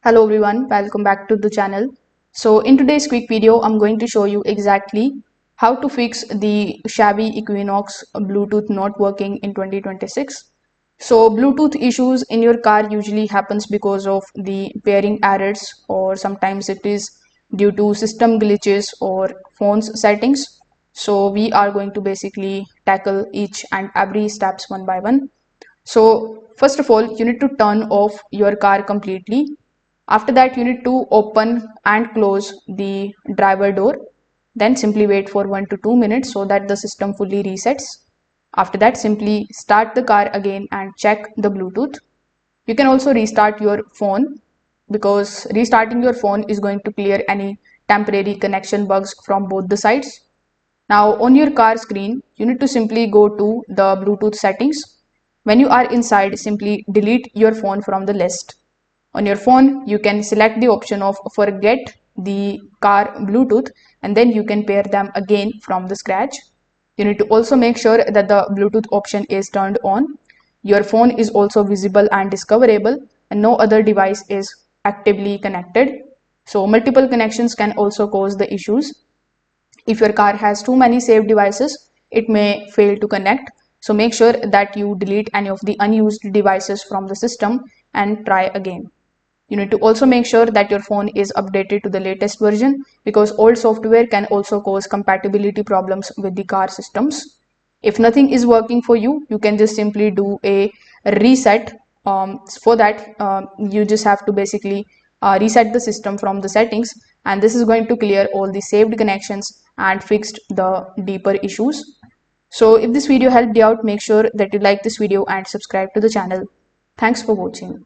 Hello everyone, welcome back to the channel. So in today's quick video, I'm going to show you exactly how to fix the Chevy Equinox Bluetooth not working in 2026. So Bluetooth issues in your car usually happens because of the pairing errors, or sometimes it is due to system glitches or phone's settings. So we are going to basically tackle each and every steps one by one. So first of all, you need to turn off your car completely. After that, you need to open and close the driver door. Then simply wait for 1 to 2 minutes so that the system fully resets. After that, simply start the car again and check the Bluetooth. You can also restart your phone, because restarting your phone is going to clear any temporary connection bugs from both the sides. Now on your car screen, you need to simply go to the Bluetooth settings. When you are inside, simply delete your phone from the list. On your phone, you can select the option of forget the car Bluetooth, and then you can pair them again from the scratch. You need to also make sure that the Bluetooth option is turned on. Your phone is also visible and discoverable, and no other device is actively connected. So multiple connections can also cause the issues. If your car has too many saved devices, it may fail to connect. So make sure that you delete any of the unused devices from the system and try again. You need to also make sure that your phone is updated to the latest version, because old software can also cause compatibility problems with the car systems. If nothing is working for you, you can just simply do a reset. For that, you just have to basically reset the system from the settings, and this is going to clear all the saved connections and fixed the deeper issues. So if this video helped you out, make sure that you like this video and subscribe to the channel. Thanks for watching.